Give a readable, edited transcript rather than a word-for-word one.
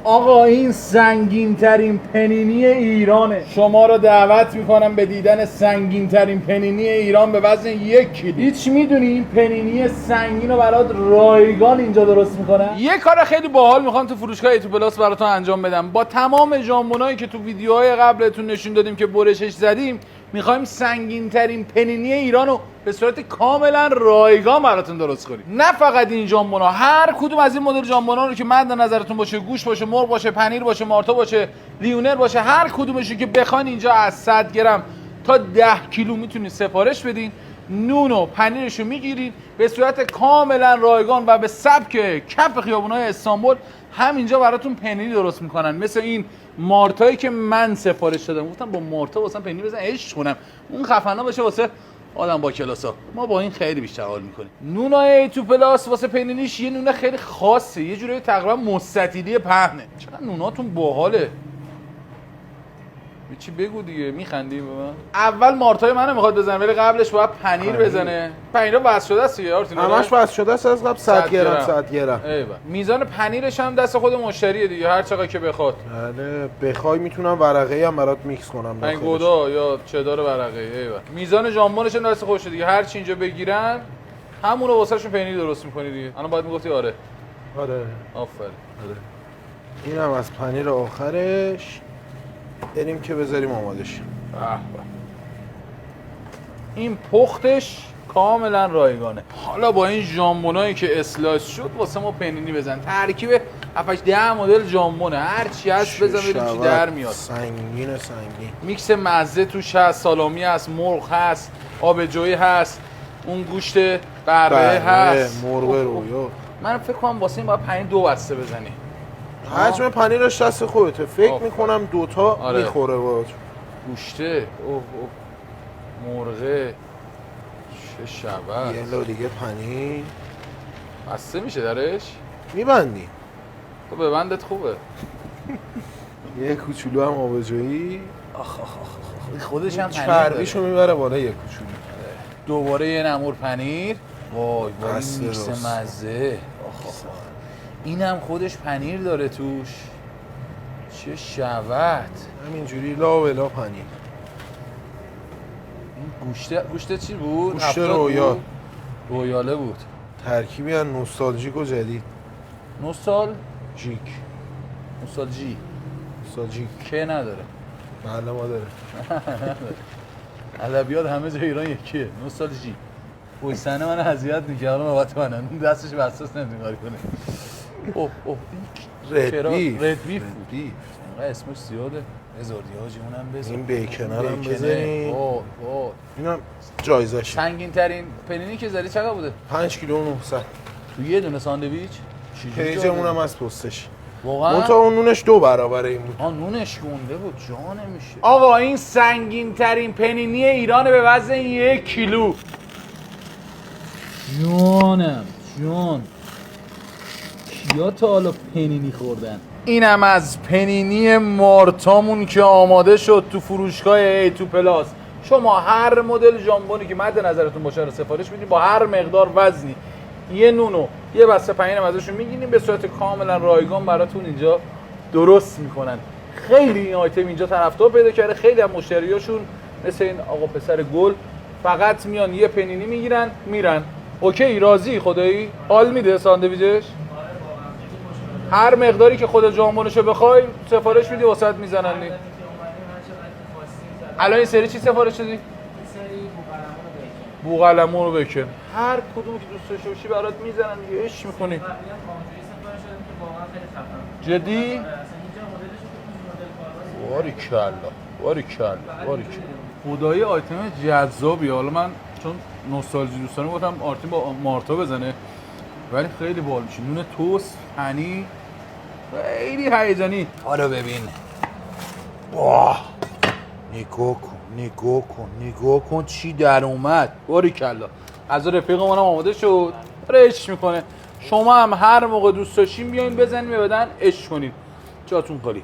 آقا این سنگین ترین پنینی ایرانه. شما رو دعوت میکنم به دیدن سنگین ترین پنینی ایران به وزن 1 کیلو. هیچ میدونی این پنینی سنگین رو برات رایگان اینجا درست میکنن؟ یه کار خیلی باحال میخوام تو فروشگاه ای تو پلاس براتون انجام بدم. با تمام ژامبونایی که تو ویدیوهای قبلتون نشون دادیم که برشش زدیم، میخوایم سنگین ترین پنینی ایران رو به صورت کاملا رایگان براتون درست کنیم. نه فقط این ژامبونا، هر کدوم از این مدل ژامبونا رو که مد نظرتون باشه، گوش باشه، مرغ باشه، پنیر باشه، مارتا باشه، لیونر باشه، هر کدومش که بخواین اینجا از 100 گرم تا 10 کیلو میتونید سفارش بدین. نون و پنیرشو میگیرید به صورت کاملا رایگان و به سبک کف خیابونای استانبول همینجا براتون پنیر درست میکنن. مثل این مارتایی که من سفارش دادم، گفتم با مارتا واسه پنیر بزن عشق کنم، اون خفنا بشه واسه آدم با کلاسا. ما با این خیلی بیشتر حال میکنیم. نونای تو پلاس واسه پنینیش یه نونه خیلی خاصه، یه جوری تقریبا مستطیلی پهنه. چقدر نوناتون باحاله. چی بگو دیگه، میخندی به من؟ اول مارتای منو میخواد بزنه ولی قبلش باید پنیر بزنه. پنیر وصل شده است دیگه آرتین. همش وصل شده است از قبل 100 گرم 100 گرم. ایول. میزان پنیرش هم دست خود مشتریه دیگه، هر چقدر که بخواد. بله، بخوای میتونم ورقه‌ای هم برات میکس کنم. انگودا یا چدار ورقه‌ای. ایول. میزان ژامبونش هم دست خودشه دیگه، هر چی اینجا بگیرن همون رو واسهشون پنیر درست می‌کنی دیگه. الان باید میگفتی آره. آره. آفرین. آره. اینم از پنیر آخرش. بریم که بذاریم آماده شه. این پختش کاملا رایگانه. حالا با این ژامبونایی که اسلایس شد واسه ما پنینی بزن. ترکیب 7-10 مدل ژامبونه، هر چی هست بزن ببینیم چی در میاد. سنگین. میکس مزه توش هست، سالامی هست، مرغ هست، آبجویی هست، اون گوشت بره هست، مرغ رویا. من فکر کنم واسه این باید پنیر 2 بسته بزنی. حجم پنیرش دست خودته. فکر میکنم 2 تا میخوره باهاش. گوشته مرغه چه شبه. یه لو دیگه پنیر بسته میشه درش؟ میبندی. تو ببندت خوبه. یه کوچولو هم آبجویی. خودش هم چربیشو میبره بالا یه کوچولو. دوباره یه نمور پنیر. وای میکس مزه. اینم خودش پنیر داره توش. چه شود. همینجوری لا و لا پنیر. این گوشته چی بود؟ گوشت رویا. رویاله بود. ترکیبی از نوستالژیک و جدید. نوستالژی. که نداره. بله ما داره. ادبیات همه جای ایران یکیه. نوستالژی. بویسنه من اذیت می‌کنه، الان نوبت منه. دستش وسواس نمی‌کاری کنه. اوه رد بیف. اسمش زیاده. هزار دیاجی اونم بزن. این بیکنر هم بزنیم. اینم جایزشه. سنگین ترین پنینی که زدی چقدر بوده؟ 5 کیلو 900. تو یه دونه ساندویچ؟ پیجمون هم از پستش. واقعا؟ منتها اون نونش 2 برابر این بود. نونش گونده بود، جا نمیشه. آقا این سنگین ترین پنینی ایران به وزن 1 کیلو. جان کیا تا حالا پنینی خوردن؟ اینم از پنینی مارتامون که آماده شد تو فروشگاه ای تو پلاس. شما هر مدل ژامبونی که مد نظرتون باشه رو سفارش میدید با هر مقدار وزنی. یه نونو یه بسته پنیر ازشون میگیریم به صورت کاملا رایگان براتون اینجا درست میکنن. خیلی این آیتم اینجا طرفدار پیدا کرده، خیلی از مشتریاشون مثل این آقا پسر گل فقط میان یه پنینی میگیرن میرن. اوکی راضی؟ خدایی حال میده ساندویچش؟ هر مقداری که خود ژامبونشو بخوای سفارش میدی واسط میزنن. الان این سری چی سفارش دادی؟ بوقلمون رو بکن. هر کدوم که دوست داشته باشی برات میزنن دیگه، عشق میکنی. جدی؟ باریکلا. خدایی آیتم جذابیه. حالا من چون نوستالژی دوست دارم گفتم آرتین با مارتا بزنه، ولی خیلی باحال میشه. نون توست، پنیر، خیلی هیجانی. حالا ببین. واه. نگاه کن چی در اومد. باریکلا. از رفیق منم آماده شد. داره عشق میکنه. شما هم هر موقع دوست داشتین بیاین بزنین بدن عشق کنین. جاتون خالی.